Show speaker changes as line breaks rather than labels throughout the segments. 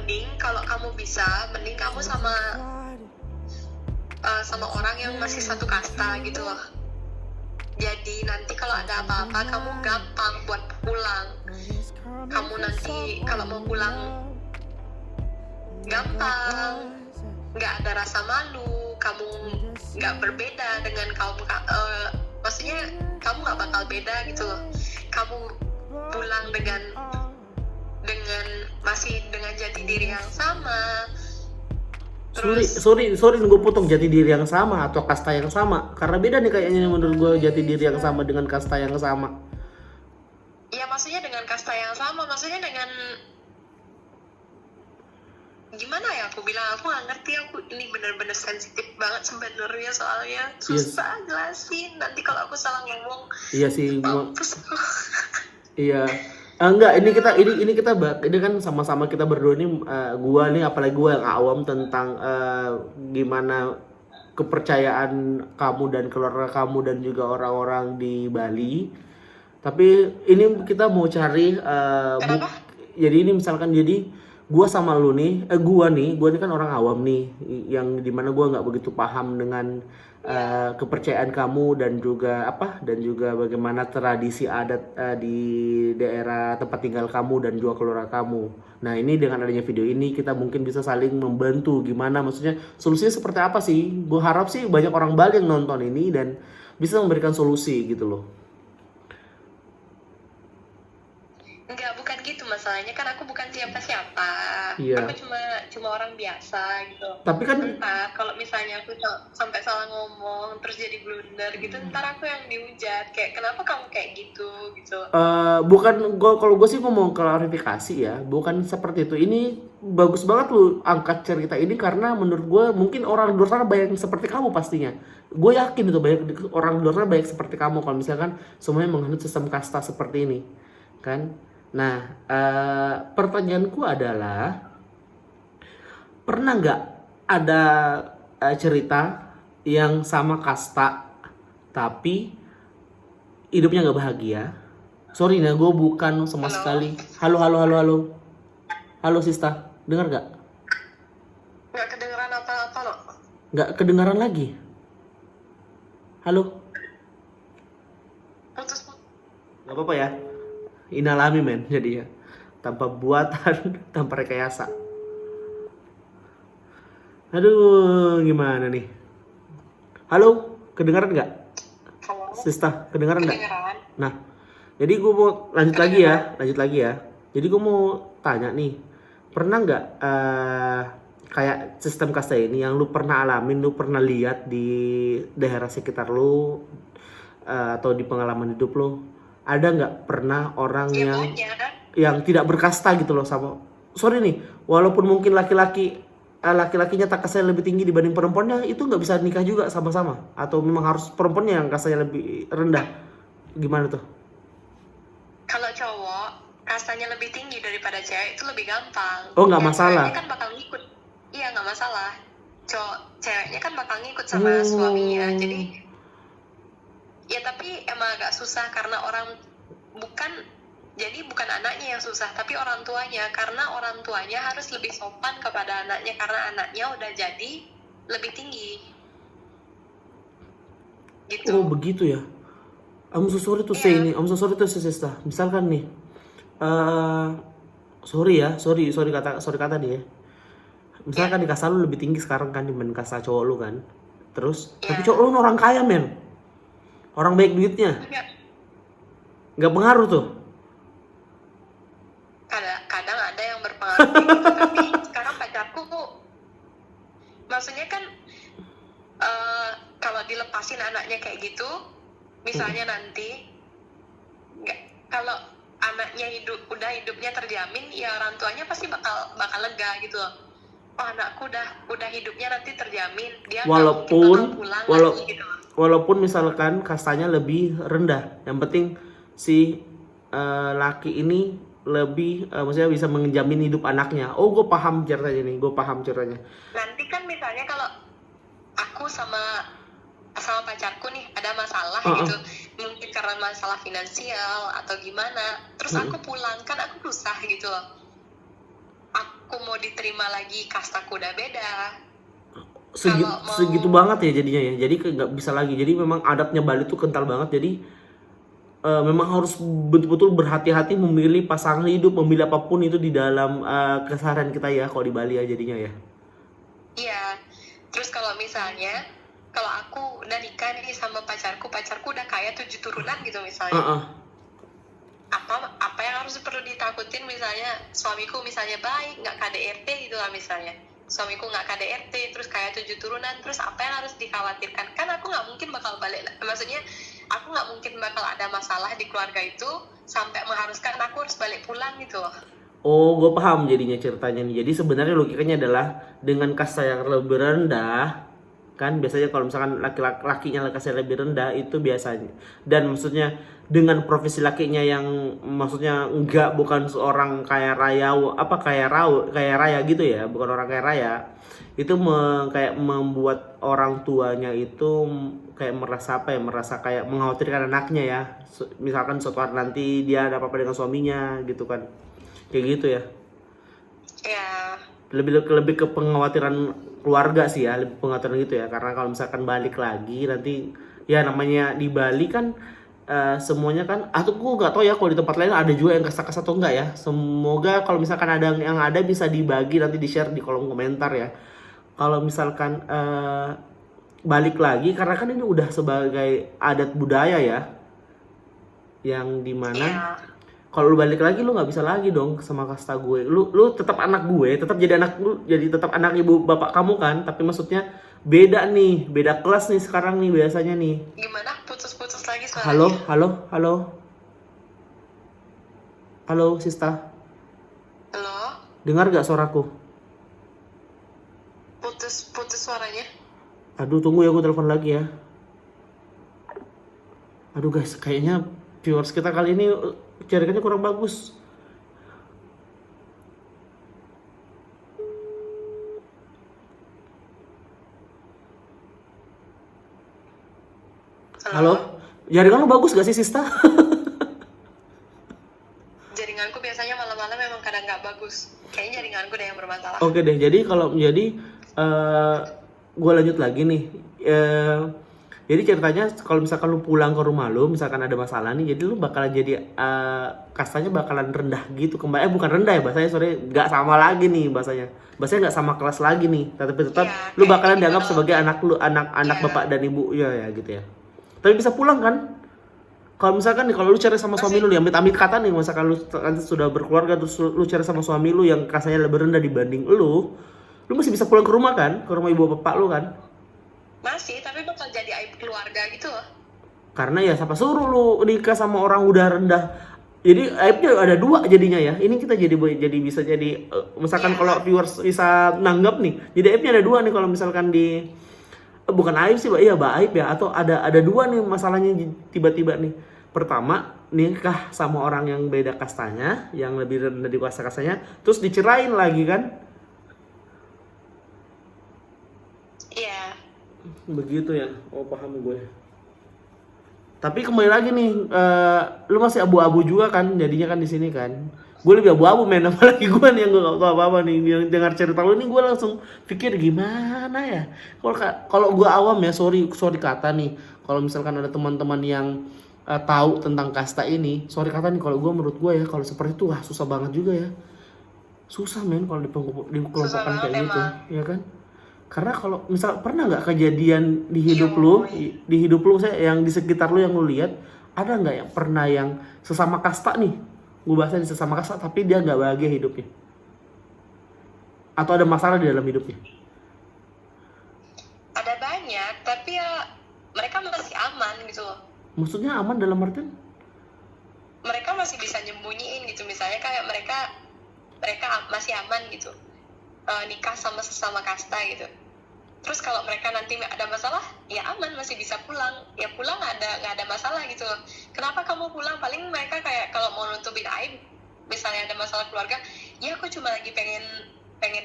mending kalau kamu bisa, mending kamu sama orang yang masih satu kasta gitu loh. Jadi nanti kalau ada apa-apa kamu gampang buat pulang. Kamu nanti kalau mau pulang gampang, nggak ada rasa malu. Kamu nggak berbeda dengan maksudnya kamu nggak bakal beda gitu loh. Kamu pulang dengan masih dengan jati diri yang sama.
Sorry, gue potong, jati diri yang sama atau kasta yang sama? Karena beda nih kayaknya menurut gue jati diri yang sama dengan kasta yang sama.
Ya maksudnya dengan kasta yang sama, maksudnya dengan gimana ya aku bilang, aku nggak ngerti, aku ini benar-benar sensitif banget sebenarnya soalnya susah jelasin, nanti kalau aku salah ngomong.
Iya sih,
mampus.
Iya. Enggak, ini kan sama-sama kita berdua nih, gua nih apalagi gua yang awam tentang gimana kepercayaan kamu dan keluarga kamu dan juga orang-orang di Bali. Tapi ini kita mau cari jadi ini misalkan gua sama lu nih, gua nih kan orang awam nih, yang dimana gua nggak begitu paham dengan kepercayaan kamu dan juga bagaimana tradisi adat di daerah tempat tinggal kamu dan juga keluarga kamu. Nah ini dengan adanya video ini kita mungkin bisa saling membantu, gimana maksudnya solusinya seperti apa sih. Gue harap sih banyak orang Bali yang nonton ini dan bisa memberikan solusi gitu loh.
Enggak, bukan gitu masalahnya, kan aku bukan siapa-siapa.
Iya.
Aku cuma orang biasa gitu.
Tapi kan
ntar kalau misalnya aku sampai salah ngomong terus jadi blunder gitu, ntar aku yang dihujat kayak kenapa kamu kayak gitu.
Bukan, kalau gue sih mau klarifikasi ya, bukan seperti itu. Ini bagus banget lu angkat cerita ini karena menurut gue mungkin orang luar sana banyak yang seperti kamu pastinya. Gue yakin itu banyak orang luar sana banyak seperti kamu kalau misalkan semuanya menganut sistem kasta seperti ini kan. Nah, pertanyaanku adalah pernah nggak ada cerita yang sama kasta tapi hidupnya nggak bahagia? Sorry nih, gue bukan sama sekali. Halo Sista, dengar nggak?
Nggak kedengeran apa-apa loh.
Nggak kedengaran lagi. Halo?
Putus.
Nggak apa-apa ya. Inalami men, jadi ya tanpa buatan, tanpa rekayasa. Aduh, gimana nih? Halo, kedengaran nggak? Sista, kedengaran nggak? Nah, jadi gue mau lanjut lagi ya. Jadi gue mau tanya nih, pernah nggak kayak sistem kasta ini yang lu pernah alamin, lu pernah lihat di daerah sekitar lu atau di pengalaman hidup lu? Ada nggak pernah orang yang tidak berkasta gitu loh sama, sorry nih, walaupun mungkin laki-lakinya tak kastanya lebih tinggi dibanding perempuannya, itu nggak bisa nikah juga sama-sama? Atau memang harus perempuannya yang kastanya lebih rendah? Gimana tuh?
Kalau cowok kastanya lebih tinggi daripada cewek itu lebih gampang.
Oh, nggak masalah?
Ceweknya kan bakal ngikut. Iya, nggak masalah. Ceweknya kan bakal ngikut sama suaminya. Tapi emang agak susah karena bukan anaknya yang susah, tapi orang tuanya. Karena orang tuanya harus lebih sopan kepada anaknya karena anaknya udah jadi lebih tinggi. Gitu.
Oh begitu ya. I'm so sorry to say Sister. Misalkan nih, sorry kata dia. Misalkan di kasta lu lebih tinggi sekarang kan dibanding kasta cowok lu kan. Terus, tapi cowok lu orang kaya men, orang baik duitnya. Nggak pengaruh tuh?
Kadang ada yang berpengaruh gitu, tapi sekarang pacarku maksudnya kan kalau dilepasin anaknya kayak gitu, misalnya nanti kalau anaknya hidupnya terjamin, ya orang tuanya pasti bakal lega gitu loh. Oh, anakku udah hidupnya nanti terjamin, dia
walaupun
lagi gitu loh.
Walaupun misalkan kastanya lebih rendah, yang penting si laki ini lebih maksudnya bisa menjamin hidup anaknya. Oh, gue paham ceritanya.
Nanti kan misalnya kalau aku sama pacarku nih ada masalah gitu, mungkin karena masalah finansial atau gimana, terus aku pulang, kan aku susah gitu loh. aku mau diterima lagi, kastaku udah beda.
Segitu,
Kalau mau-
segitu banget ya jadinya ya. Jadi nggak bisa lagi. Jadi memang adatnya Bali tuh kental banget. Jadi memang harus betul-betul berhati-hati memilih pasangan hidup, memilih apapun itu di dalam keseharian kita ya kalau di Bali ya jadinya ya.
Iya, terus kalau misalnya kalau aku udah nikah nih sama pacarku udah kaya 7 turunan gitu misalnya.
Heeh.
Apa yang harus perlu ditakutin, misalnya suamiku misalnya baik, nggak KDRT gitu lah misalnya. Suamiku nggak KDRT, terus kayak 7 turunan, terus apa yang harus dikhawatirkan? Kan aku nggak mungkin bakal balik, maksudnya aku nggak mungkin bakal ada masalah di keluarga itu sampai mengharuskan aku harus balik pulang gitu loh.
Oh, gue paham jadinya ceritanya nih. Jadi sebenarnya logikanya adalah dengan kasta yang lebih rendah, kan biasanya kalau misalkan laki-lakinya kasta lebih rendah itu biasanya. Dan maksudnya dengan profesi lakinya yang maksudnya bukan seorang kaya raya kaya raya gitu ya, bukan orang kaya raya. Itu kayak membuat orang tuanya itu kayak merasa merasa kayak mengkhawatirkan anaknya ya. Misalkan suatu hari nanti dia ada apa-apa dengan suaminya gitu kan. Kayak gitu ya.
Ya,
Lebih ke penghawatiran keluarga sih ya, lebih penghawatiran gitu ya. Karena kalau misalkan balik lagi nanti ya namanya di Bali kan semuanya kan atau gue nggak tahu ya kalau di tempat lain ada juga yang kasta-kasta atau enggak ya. Semoga kalau misalkan ada yang ada bisa dibagi nanti di share di kolom komentar ya. Kalau misalkan balik lagi karena kan ini udah sebagai adat budaya ya, yang dimana
ya.
kalau lu balik lagi lu nggak bisa lagi dong sama kasta gue. Lu tetap anak gue, tetap jadi anak lu, jadi tetap anak ibu bapak kamu kan, tapi maksudnya beda nih, beda kelas nih sekarang nih biasanya nih.
Gimana? Putus-putus lagi suaranya.
Halo Sista,
Halo?
dengar gak suaraku?
Putus suaranya.
Aduh tunggu ya, aku telepon lagi ya. Aduh guys, kayaknya viewers kita kali ini jaringannya kurang bagus. Halo? Jaringan lu bagus gak sih Sista?
Jaringanku biasanya malam-malam memang kadang nggak bagus. Kayaknya jaringanku deh yang bermasalah.
Oke deh, jadi kalau gue lanjut lagi nih. Jadi ceritanya kalau misalkan lu pulang ke rumah lu, misalkan ada masalah nih, jadi lu bakalan jadi kastanya bakalan rendah gitu kembali. Bukan rendah ya bahasanya, sorry, nggak sama lagi nih bahasanya. Bahasanya nggak sama kelas lagi nih. Tapi tetap
Ya,
lu
kayak
bakalan
gitu
dianggap
loh.
sebagai anak lu, anak
Ya.
bapak dan ibu ya gitu ya. Tapi bisa pulang kan? Kalau misalkan nih, kalau lu cerai sama suami lu, amit-amit kata nih, misalkan lu nanti sudah berkeluarga terus lu cerai sama suami lu yang kastanya lebih rendah dibanding lu masih bisa pulang ke rumah kan? Ke rumah ibu bapak lu kan?
Masih, tapi bakal jadi aib keluarga gitu loh.
Karena ya siapa suruh lu nikah sama orang udah rendah. Jadi aibnya ada dua jadinya ya. Ini kita jadi bisa jadi misalkan
Iya.
kalau viewers bisa nanggap nih. Jadi aibnya ada dua nih kalau misalkan di bukan aib sih, iya aib ya, atau ada dua nih masalahnya tiba-tiba nih. Pertama, nikah sama orang yang beda kastanya, yang lebih rendah di kastanya, terus dicerain lagi kan?
Iya.
Begitu ya. Oh, paham gue. Tapi kembali lagi nih, lu masih abu-abu juga kan jadinya kan di sini kan. Gue lebih abu-abu men, apalagi gue nih yang gue gak tau apa-apa nih, yang dengar cerita lu ini gue langsung pikir gimana ya. Kalau gue awam ya, sorry kata nih, kalau misalkan ada teman-teman yang tahu tentang kasta ini, sorry kata nih, kalau gue menurut gue ya, kalau seperti itu wah susah banget juga ya. Susah men kalau dikelompokkan kayak gitu, ya kan? Karena kalau misal pernah nggak kejadian di hidup lu, saya yang di sekitar lu yang lu lihat, ada nggak yang pernah yang sesama kasta nih, gue bahasin sesama kasta tapi dia nggak bahagia hidupnya, atau ada masalah di dalam hidupnya?
Ada banyak, tapi ya mereka masih aman gitu loh.
Maksudnya aman dalam artian?
Mereka masih bisa nyembunyiin gitu, misalnya kayak mereka masih aman gitu, nikah sama sesama kasta gitu. Terus kalau mereka nanti ada masalah, ya aman, masih bisa pulang. Ya pulang nggak ada masalah gitu loh. Kenapa kamu pulang? Paling mereka kayak kalau mau nutupin aib, misalnya ada masalah keluarga, ya aku cuma lagi pengen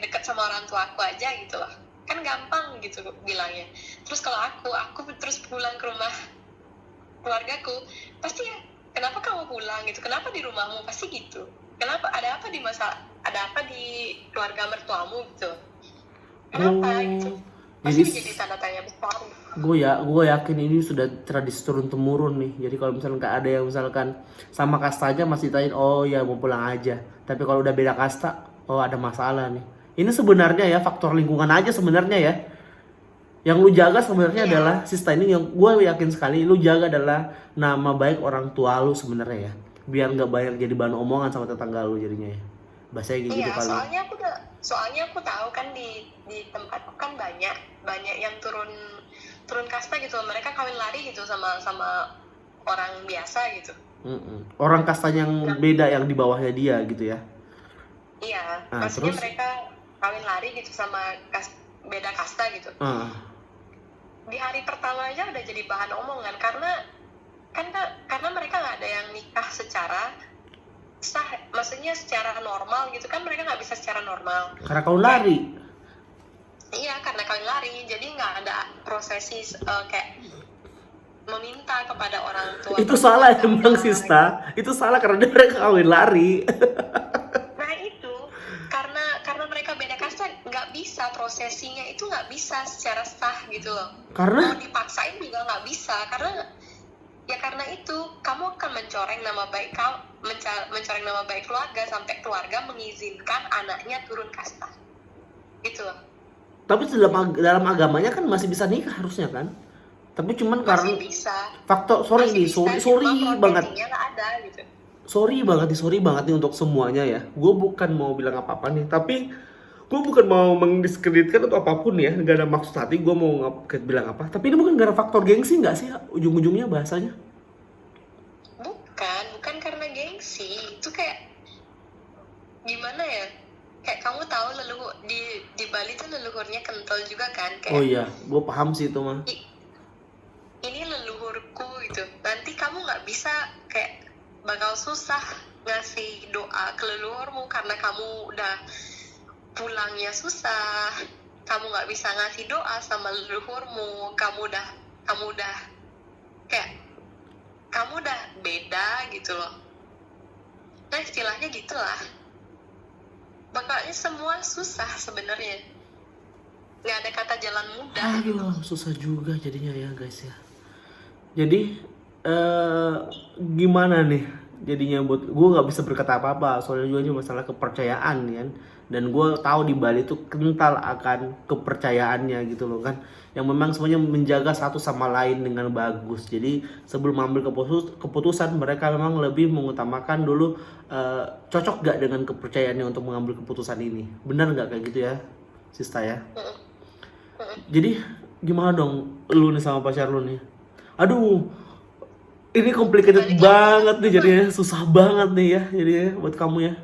deket sama orang tua aku aja gitu loh. Kan gampang gitu bilangnya. Terus kalau aku terus pulang ke rumah keluargaku, pasti ya kenapa kamu pulang gitu? Kenapa di rumahmu? Pasti gitu. kenapa, ada apa di keluarga mertuamu gitu, kenapa gitu, pasti
Jadi
menjadi tanda tanya besar.
gue yakin ini sudah tradisi turun temurun nih. Jadi kalau misalkan ada yang misalkan sama kasta aja masih ditanyain, oh ya mau pulang aja. Tapi kalau udah beda kasta, oh ada masalah nih. Ini sebenarnya ya faktor lingkungan aja sebenarnya ya. Yang lu jaga sebenarnya
Iya.
adalah Sista, ini yang gue yakin sekali lu jaga adalah nama baik orang tua lu sebenarnya ya. Biar nggak banyak jadi bahan omongan sama tetangga lu jadinya ya. Bahasanya kayak gitu
Iya,
kali.
soalnya aku tahu kan di tempatku kan banyak yang turun kasta gitu. Mereka kawin lari gitu sama orang biasa gitu.
Orang kastanya yang beda yang di bawahnya dia gitu ya.
Iya,
Nah,
maksudnya
terus?
mereka kawin lari gitu sama beda kasta gitu. Di hari pertama aja udah jadi bahan omongan karena mereka nggak ada yang nikah secara sah, maksudnya secara normal gitu kan, mereka nggak bisa secara normal.
Karena kau lari.
Iya, karena kawin lari, jadi nggak ada prosesi kayak meminta kepada orang tua.
Itu salah emang Sista. Itu salah karena mereka kawin lari.
Nah itu karena mereka beda kasta, nggak bisa prosesinya itu, nggak bisa secara sah gitu loh.
Karena
Mau dipaksain juga nggak bisa, karena itu kamu akan mencoreng nama baik keluarga sampai keluarga mengizinkan anaknya turun kasta gitu loh.
tapi dalam agamanya kan masih bisa nikah harusnya kan. Tapi cuman karena
Masih bisa,
faktor sorry
cuma
banget.
prosesinya nggak ada gitu.
Sorry banget nih untuk semuanya ya. Gue bukan mau bilang apa-apa nih, tapi gue bukan mau mendiskreditkan atau apapun ya. Gak ada maksud hati gue mau bilang apa. Tapi ini mungkin gara faktor gengsi nggak sih ujung-ujungnya bahasanya?
Bukan karena gengsi. Itu kayak gimana ya? Kayak kamu tahu leluhur di Bali tuh leluhurnya kental juga kan? Kayak,
Oh iya, gue paham sih itu mah.
ini leluhurku gitu. Nanti kamu nggak bisa, kayak bakal susah ngasih doa ke leluhurmu karena kamu udah pulangnya susah. Kamu nggak bisa ngasih doa sama leluhurmu. Kamu udah kayak kamu udah beda gitu loh. Nah istilahnya gitulah. Bakalnya semua susah sebenarnya. Nggak ada kata jalan mudah.
Aduh, susah juga jadinya ya guys ya. Jadi gimana nih jadinya buat gue nggak bisa berkata apa-apa soalnya juga ini masalah kepercayaan kan. Dan gue tahu di Bali itu kental akan kepercayaannya gitu loh kan, yang memang semuanya menjaga satu sama lain dengan bagus. Jadi sebelum mengambil keputusan mereka memang lebih mengutamakan dulu cocok gak dengan kepercayaannya untuk mengambil keputusan ini. Benar nggak kayak gitu ya Sista ya? Jadi gimana dong lu nih sama pacar lu nih? Aduh, ini complicated banget nih jadinya, susah banget nih ya jadinya buat kamu ya.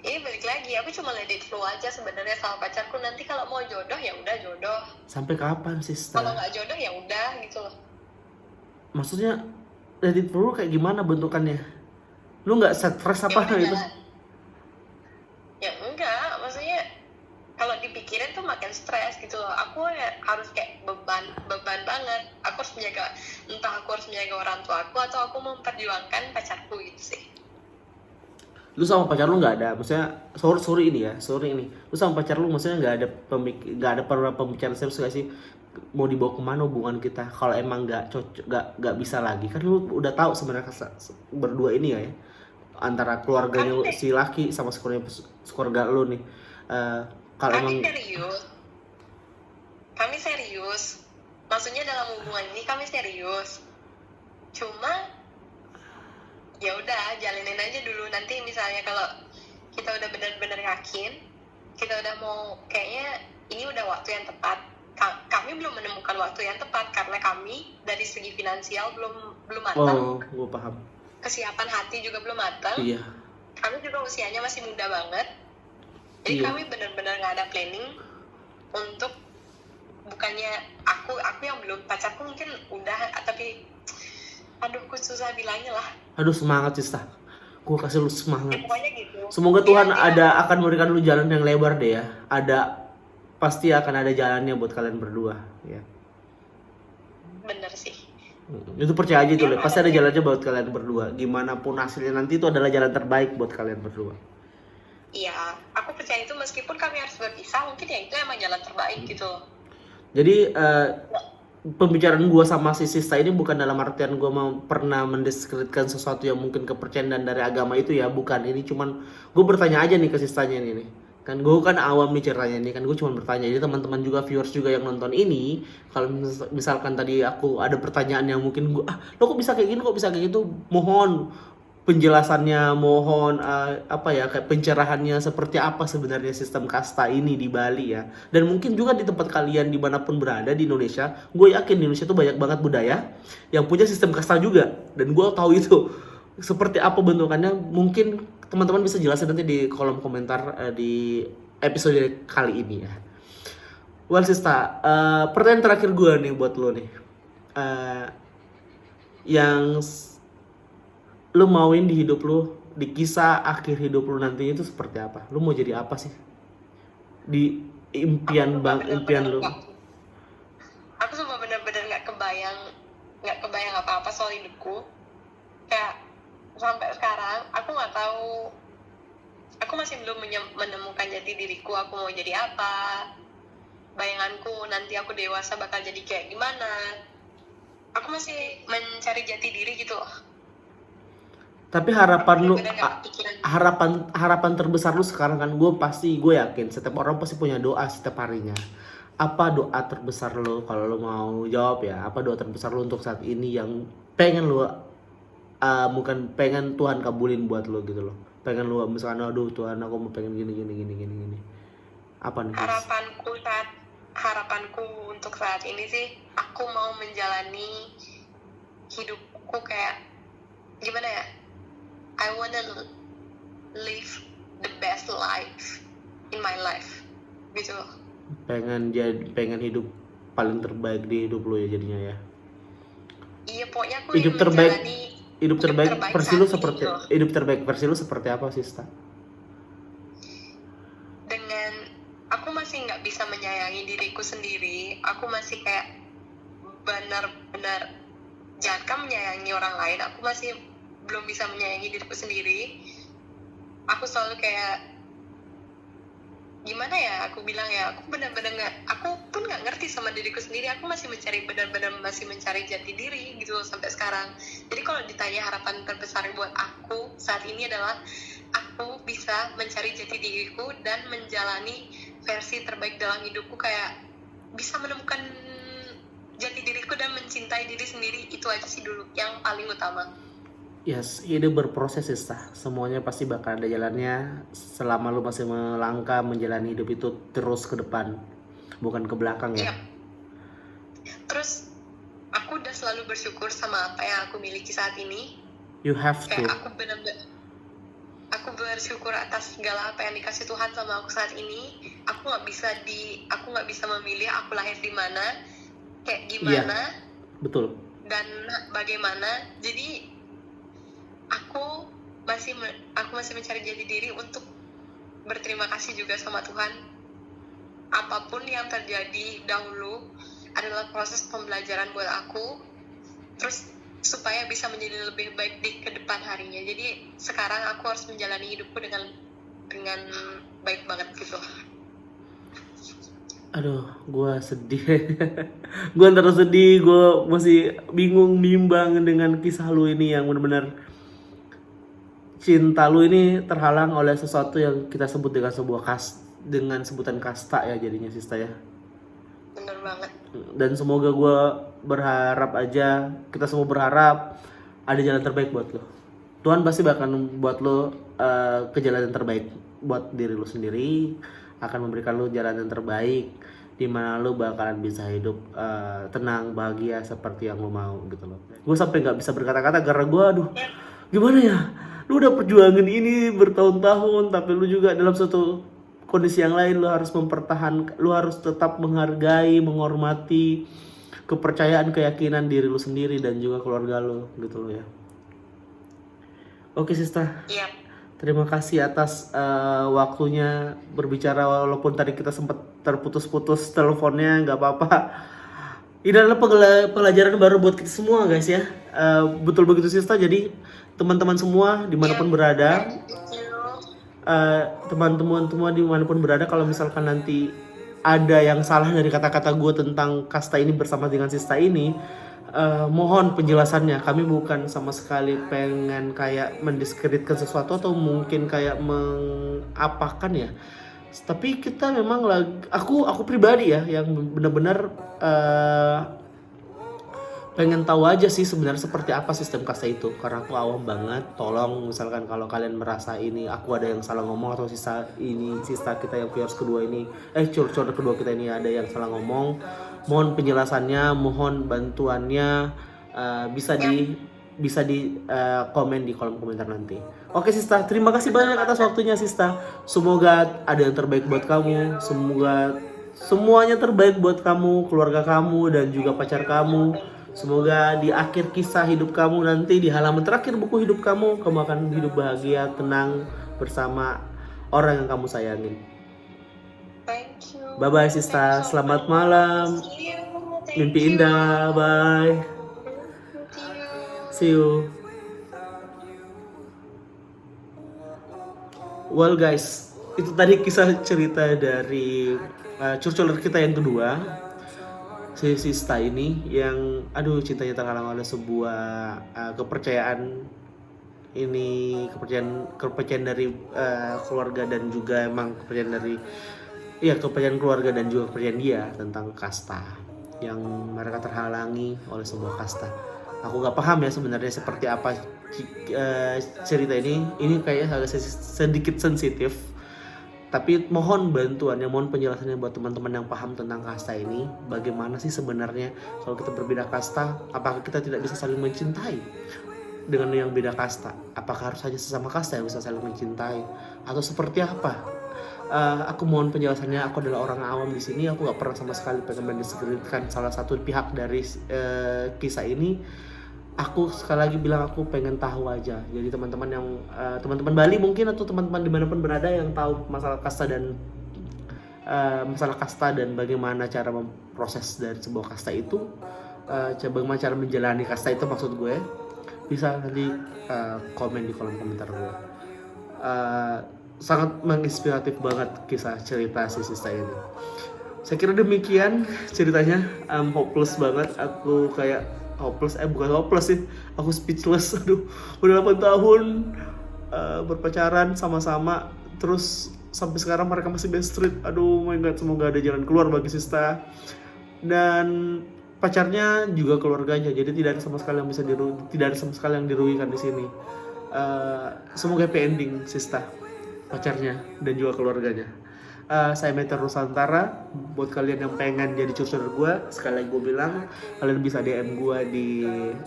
Ini balik lagi, aku cuma let it flow aja sebenarnya sama pacarku. Nanti kalau mau jodoh ya udah jodoh.
Sampai kapan Sista?
Kalau nggak jodoh ya udah gitu loh.
Maksudnya let it flow kayak gimana bentukannya? Lu nggak stres apa
Ya udah
gitu?
jalan. Ya enggak, maksudnya kalau dipikirin tuh makin stres gitu loh. Aku ya harus kayak beban banget. Aku harus menjaga orang tua aku atau aku memperjuangkan pacarku gitu sih.
Lu sama pacar lu nggak ada, maksudnya sorry ini, lu sama pacar lu maksudnya nggak ada pembicaraan serius gak sih? Mau dibawa kemana hubungan kita? Kalau emang nggak cocok, nggak bisa lagi, kan lu udah tahu sebenarnya berdua ini ya, antara keluarganya si laki sama keluarga lu nih. Kalau emang
kami serius, maksudnya dalam hubungan ini kami serius. Cuma ya udah jalanin aja dulu. Nanti misalnya kalau kita udah benar-benar yakin, kita udah mau kayaknya ini udah waktu yang tepat. Kami belum menemukan waktu yang tepat karena kami dari segi finansial belum matang.
Oh, gue paham.
Kesiapan hati juga belum matang.
Iya.
Kami juga usianya masih muda banget. Jadi kami benar-benar nggak ada planning untuk, bukannya aku yang belum, pacarku mungkin udah, tapi aduh aku susah bilangnya lah.
Aduh semangat Sista, gue kasih lu semangat.
Pokoknya gitu.
Semoga Tuhan akan memberikan lu jalan yang lebar deh ya. Pasti akan ada jalannya buat kalian berdua ya.
Bener sih.
Itu percaya aja itu,
Yang
pasti ada jalannya buat kalian berdua. Gimana pun hasilnya nanti itu adalah jalan terbaik buat kalian berdua.
iya, aku percaya itu meskipun kami harus berpisah, mungkin ya itu emang jalan terbaik gitu.
Jadi pembicaraan gue sama si Sista ini bukan dalam artian gue mau pernah mendeskripsikan sesuatu yang mungkin kepercayaan dan dari agama itu ya, bukan. Ini cuman gue bertanya aja nih ke Sistanya ini nih. Kan gue kan awam nih ceritanya ini, kan gue cuma bertanya. Jadi teman-teman juga, viewers juga yang nonton ini, kalau misalkan tadi aku ada pertanyaan yang mungkin gue lo kok bisa kayak gini, kok bisa kayak gitu, mohon penjelasannya, mohon apa ya, kayak pencerahannya seperti apa sebenarnya sistem kasta ini di Bali ya. Dan mungkin juga di tempat kalian dimanapun berada di Indonesia, gue yakin di Indonesia tuh banyak banget budaya yang punya sistem kasta juga, dan gue tahu itu seperti apa bentukannya. Mungkin teman-teman bisa jelasin nanti di kolom komentar di episode kali ini ya. Well Sista, pertanyaan terakhir gue nih buat lo nih, yang lu mauin di hidup lu, di kisah akhir hidup lu nantinya itu seperti apa? Lu mau jadi apa sih? Di impian impian lu.
Aku sumpah bener-bener nggak kebayang apa-apa soal hidupku. Kayak sampai sekarang aku nggak tahu, aku masih belum menemukan jati diriku. Aku mau jadi apa? Bayanganku nanti aku dewasa bakal jadi kayak gimana? Aku masih mencari jati diri gitu loh.
Tapi harapan lu, harapan terbesar lu sekarang kan, gue yakin setiap orang pasti punya doa setiap harinya. Apa doa terbesar lu, kalau lu mau jawab ya, apa doa terbesar lu untuk saat ini yang pengen lu bukan pengen Tuhan kabulin buat lu gitu loh, pengen lu misalkan, aduh Tuhan aku mau pengen gini, apa nih?
Harapanku untuk saat ini sih, aku mau menjalani hidupku kayak gimana ya, I wanna live the best life in my life gitu loh.
Pengen hidup paling terbaik di hidup lo ya jadinya ya.
Iya, pokoknya aku
hidup terbaik versi lu seperti
gitu.
Hidup terbaik versi lu seperti apa Sista?
Dengan aku masih nggak bisa menyayangi diriku sendiri, aku masih kayak benar-benar jangan menyayangi orang lain, aku masih belum bisa menyayangi diriku sendiri. Aku selalu kayak gimana ya, aku bilang ya, aku benar-benar aku pun nggak ngerti sama diriku sendiri. Aku masih benar-benar mencari jati diri gitu sampai sekarang. Jadi kalau ditanya harapan terbesar buat aku saat ini adalah aku bisa mencari jati diriku dan menjalani versi terbaik dalam hidupku, kayak bisa menemukan jati diriku dan mencintai diri sendiri. Itu aja sih dulu yang paling utama.
Yes, hidup berproses Sista. Semuanya pasti bakal ada jalannya selama lu masih melangkah menjalani hidup itu terus ke depan, bukan ke belakang ya.
Yep. Terus aku udah selalu bersyukur sama apa yang aku miliki saat ini.
You have to.
Kayak aku bersyukur atas segala apa yang dikasih Tuhan sama aku saat ini. Aku nggak bisa memilih aku lahir di mana, kayak gimana.
Iya, betul.
Dan bagaimana. Jadi aku masih mencari jati diri untuk berterima kasih juga sama Tuhan. Apapun yang terjadi dahulu adalah proses pembelajaran buat aku, terus supaya bisa menjadi lebih baik di kedepan harinya. Jadi sekarang aku harus menjalani hidupku dengan baik banget gitu.
Aduh, gue sedih. Gue antara sedih, gue masih bingung bimbang dengan kisah lu ini yang benar-benar cinta lu ini terhalang oleh sesuatu yang kita sebut dengan sebutan kasta ya jadinya Sista ya.
Bener banget.
Dan semoga gue berharap aja, kita semua berharap ada jalan terbaik buat lo. Tuhan pasti bakal buat lo ke jalan yang terbaik buat diri lo sendiri, akan memberikan lo jalan yang terbaik di mana lo bakalan bisa hidup tenang, bahagia seperti yang lo mau gitu loh. Gue sampai nggak bisa berkata-kata karena gue gimana ya, lu udah perjuangin ini bertahun-tahun, tapi lu juga dalam suatu kondisi yang lain lu harus mempertahankan, lu harus tetap menghargai, menghormati kepercayaan, keyakinan diri lu sendiri dan juga keluarga lu gitu loh ya. Oke Sista.
Iya.
Terima kasih atas waktunya berbicara, walaupun tadi kita sempat terputus-putus teleponnya, nggak apa-apa. Ini adalah pelajaran baru buat kita semua guys ya. Betul begitu Sista. Jadi teman-teman semua dimanapun berada, teman-teman semua dimanapun berada, kalau misalkan nanti ada yang salah dari kata-kata gue tentang kasta ini bersama dengan Sista ini, mohon penjelasannya. Kami bukan sama sekali pengen kayak mendiskreditkan sesuatu atau mungkin kayak mengapakan ya. Tapi kita memang aku pribadi ya yang benar-benar pengen tahu aja sih sebenarnya seperti apa sistem kasta itu, karena aku awam banget. Tolong misalkan kalau kalian merasa ini aku ada yang salah ngomong atau sista kita yang viewers kedua ini curcol kedua kita ini ada yang salah ngomong, mohon penjelasannya, mohon bantuannya, bisa di komen di kolom komentar nanti. Oke Sista, terima kasih banyak atas waktunya Sista. Semoga ada yang terbaik buat kamu. Semoga semuanya terbaik buat kamu, keluarga kamu, dan juga pacar kamu. Semoga di akhir kisah hidup kamu nanti, di halaman terakhir buku hidup kamu akan hidup bahagia, tenang, bersama orang yang kamu sayangin.
Thank you.
Bye-bye Sista, selamat malam. Mimpi indah, bye. See you. Well guys, itu tadi kisah cerita dari curcoler kita yang kedua, si Sista ini yang cintanya terhalang oleh sebuah kepercayaan dari keluarga, dan juga emang kepercayaan keluarga dan juga kepercayaan dia tentang kasta yang mereka terhalangi oleh sebuah kasta. Aku gak paham ya sebenarnya seperti apa cerita ini kayaknya agak sedikit sensitif, tapi mohon bantuannya, mohon penjelasannya buat teman-teman yang paham tentang kasta ini. Bagaimana sih sebenarnya kalau kita berbeda kasta, apakah kita tidak bisa saling mencintai dengan yang beda kasta? Apakah harus saja sesama kasta yang bisa saling mencintai, atau seperti apa? Aku mohon penjelasannya. Aku adalah orang awam di sini, aku gak pernah sama sekali pengen mendiskreditkan salah satu pihak dari kisah ini. Aku sekali lagi bilang aku pengen tahu aja. Jadi teman-teman yang teman-teman Bali mungkin atau teman-teman dimanapun berada yang tahu masalah kasta dan bagaimana cara memproses dari sebuah kasta itu, bagaimana cara menjalani kasta itu maksud gue, bisa nanti komen di kolom komentar gue. Sangat menginspiratif banget kisah cerita si Sista ini. Saya kira demikian ceritanya. Hopeless banget. Aku kayak bukan hopeless sih, aku speechless. Udah 8 tahun berpacaran sama-sama, terus sampai sekarang mereka masih best friend. My god, semoga ada jalan keluar bagi Sista dan pacarnya juga keluarganya. Jadi tidak ada sama sekali yang dirugikan di sini. Semoga happy ending Sista, pacarnya, dan juga keluarganya. Saya Meteor Nusantara. Buat kalian yang pengen jadi curcoler gue, sekali lagi gue bilang, kalian bisa DM gue di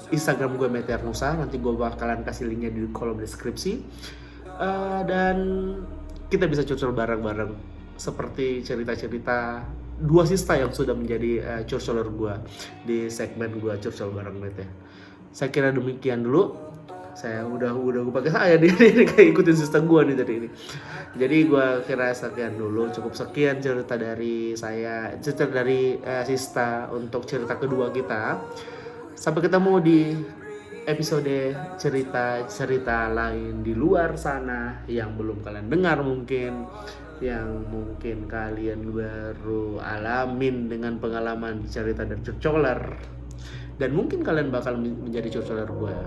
Instagram gue Meteor Nusa. Nanti gue bakalan kasih linknya di kolom deskripsi. Dan kita bisa curcol bareng-bareng seperti cerita-cerita dua Sista yang sudah menjadi curcoler gue di segmen gue curcol bareng Meteor. Saya kira demikian dulu. Saya udah gue pakai saya ini kayak ikutin Sista gue nih tadi ini. Jadi gue kira sekian dulu, cukup sekian cerita dari Sista untuk cerita kedua kita. Sampai ketemu di episode cerita lain di luar sana yang belum kalian dengar mungkin, yang mungkin kalian baru alamin dengan pengalaman cerita dan curcoler. Dan mungkin kalian bakal menjadi curcoler gue.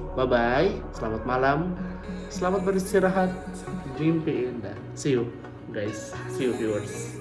Bye-bye, selamat malam, selamat beristirahat, mimpi indah. See you guys, see you viewers.